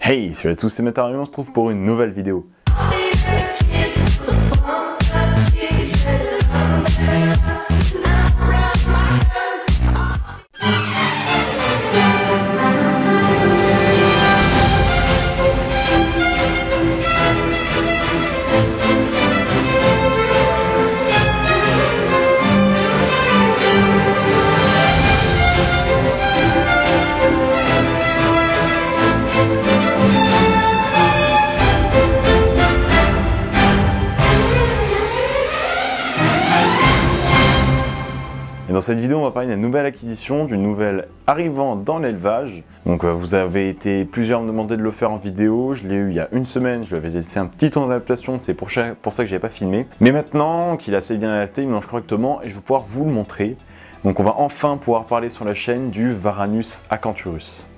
Hey, salut à tous, c'est Matari, on se trouve pour une nouvelle vidéo. Et dans cette vidéo, on va parler d'une nouvelle acquisition, d'une nouvelle arrivant dans l'élevage. Donc vous avez été plusieurs à me demander de le faire en vidéo, je l'ai eu il y a une semaine, je lui avais laissé un petit temps d'adaptation, c'est pour ça que je n'avais pas filmé. Mais maintenant qu'il est assez bien adapté, il mange correctement et je vais pouvoir vous le montrer. Donc on va enfin pouvoir parler sur la chaîne du Varanus acanthurus.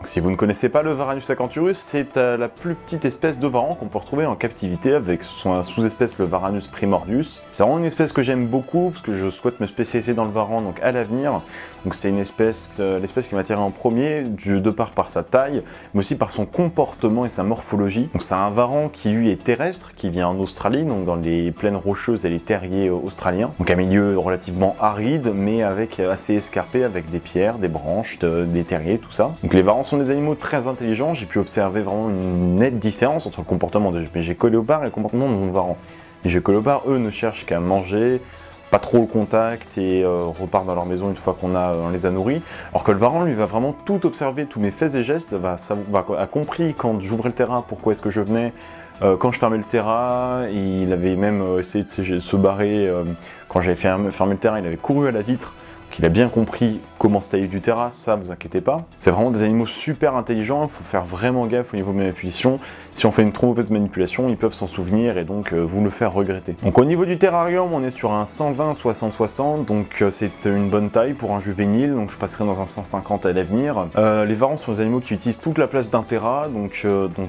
Si vous ne connaissez pas le Varanus acanthurus, c'est la plus petite espèce de varan qu'on peut retrouver en captivité avec son sous-espèce le Varanus primordius. C'est vraiment une espèce que j'aime beaucoup parce que je souhaite me spécialiser dans le varan donc à l'avenir. Donc c'est une espèce, l'espèce qui m'a attiré en premier, de part par sa taille, mais aussi par son comportement et sa morphologie. Donc c'est un varan qui lui est terrestre, qui vient en Australie, donc dans les plaines rocheuses et les terriers australiens. Donc un milieu relativement aride, mais avec assez escarpé, avec des pierres, des branches, des terriers, tout ça. Donc les varans sont des animaux très intelligents, j'ai pu observer vraiment une nette différence entre le comportement des gécoléopards et le comportement de mon varan. Les gécoléopards, eux, ne cherchent qu'à manger, pas trop le contact et repartent dans leur maison une fois on les a nourris. Alors que le varan, lui, va vraiment tout observer, tous mes faits et gestes, a compris quand j'ouvrais le terrain, pourquoi est-ce que je venais, quand je fermais le terrain, il avait même essayé de se barrer, quand j'avais fermé le terrain, il avait couru à la vitre. Il a bien compris comment se tailler du terrain, ça vous inquiétez pas. C'est vraiment des animaux super intelligents, il faut faire vraiment gaffe au niveau de manipulation. Si on fait une trop mauvaise manipulation, ils peuvent s'en souvenir et donc vous le faire regretter. Donc au niveau du terrarium, on est sur un 120-60-60, donc c'est une bonne taille pour un juvénile, donc je passerai dans un 150 à l'avenir. Les varans sont des animaux qui utilisent toute la place d'un terrain, donc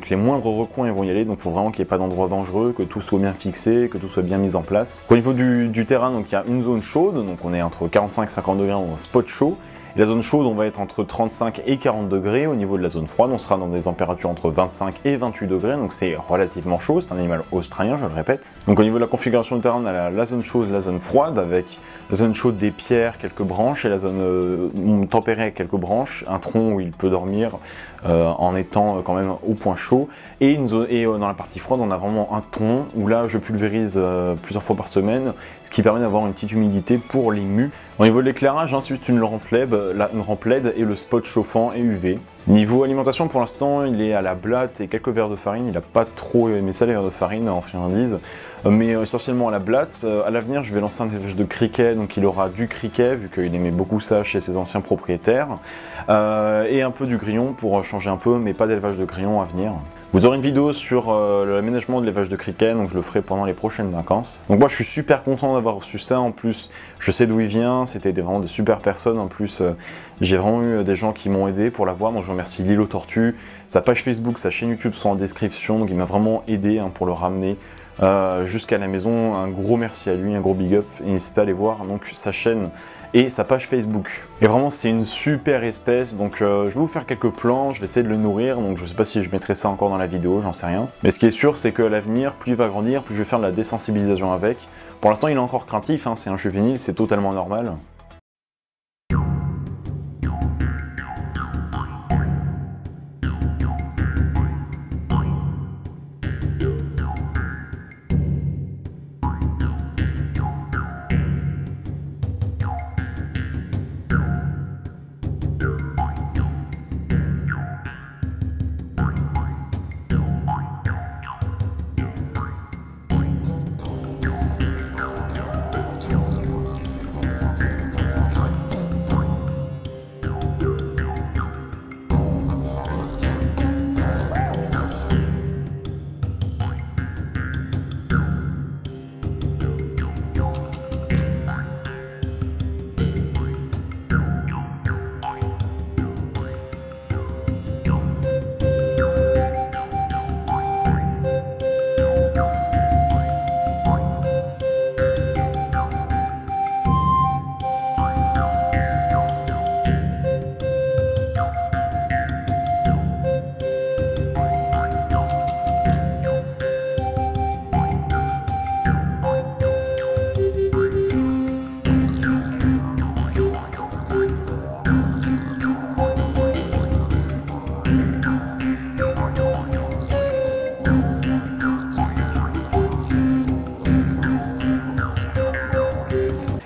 les moindres recoins ils vont y aller, donc il faut vraiment qu'il n'y ait pas d'endroit dangereux, que tout soit bien fixé, que tout soit bien mis en place. Au niveau du terrain, donc il y a une zone chaude, donc on est entre 45 et 50 degrés en spot chaud. Et la zone chaude, on va être entre 35 et 40 degrés. Au niveau de la zone froide, on sera dans des températures entre 25 et 28 degrés, donc c'est relativement chaud, c'est un animal australien, je le répète. Donc au niveau de la configuration du terrain, on a la zone chaude, la zone froide, avec la zone chaude des pierres, quelques branches, et la zone tempérée avec quelques branches, un tronc où il peut dormir en étant quand même au point chaud. Et dans la partie froide, on a vraiment un tronc où là, je pulvérise plusieurs fois par semaine, ce qui permet d'avoir une petite humidité pour les mues. Au niveau de l'éclairage, j'insiste une lampe LED et le spot chauffant et UV. Niveau alimentation, pour l'instant, il est à la blatte et quelques verres de farine. Il n'a pas trop aimé ça, les verres de farine, en friandise, mais essentiellement à la blatte. À l'avenir, je vais lancer un élevage de criquet, donc il aura du criquet, vu qu'il aimait beaucoup ça chez ses anciens propriétaires, et un peu du grillon pour changer un peu, mais pas d'élevage de grillon à venir. Vous aurez une vidéo sur l'aménagement de l'élevage de criquet, donc je le ferai pendant les prochaines vacances. Donc moi je suis super content d'avoir reçu ça, en plus je sais d'où il vient, c'était vraiment des super personnes, en plus j'ai vraiment eu des gens qui m'ont aidé pour l'avoir, donc je remercie Lilo Tortue, sa page Facebook, sa chaîne YouTube sont en description, donc il m'a vraiment aidé pour le ramener jusqu'à la maison. Un gros merci à lui, un gros big up, et n'hésitez pas à aller voir donc sa chaîne et sa page Facebook. Et vraiment c'est une super espèce, donc je vais vous faire quelques plans, je vais essayer de le nourrir, donc je sais pas si je mettrai ça encore dans la vidéo, j'en sais rien. Mais ce qui est sûr, c'est qu'à l'avenir, plus il va grandir, plus je vais faire de la désensibilisation avec. Pour l'instant il est encore craintif, c'est un juvénile, c'est totalement normal.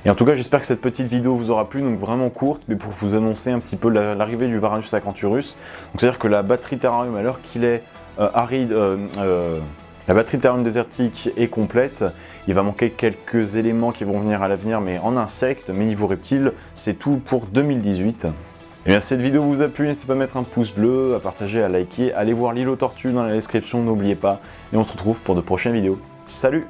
Et en tout cas, j'espère que cette petite vidéo vous aura plu, donc vraiment courte, mais pour vous annoncer un petit peu l'arrivée du Varanus acanthurus. Donc c'est-à-dire que la batterie Terrarium, à l'heure qu'il est aride, la batterie Terrarium désertique est complète. Il va manquer quelques éléments qui vont venir à l'avenir, mais en insectes, mais niveau reptiles, c'est tout pour 2018. Et bien, si cette vidéo vous a plu, n'hésitez pas à mettre un pouce bleu, à partager, à liker, allez voir l'île aux tortues dans la description, n'oubliez pas. Et on se retrouve pour de prochaines vidéos. Salut!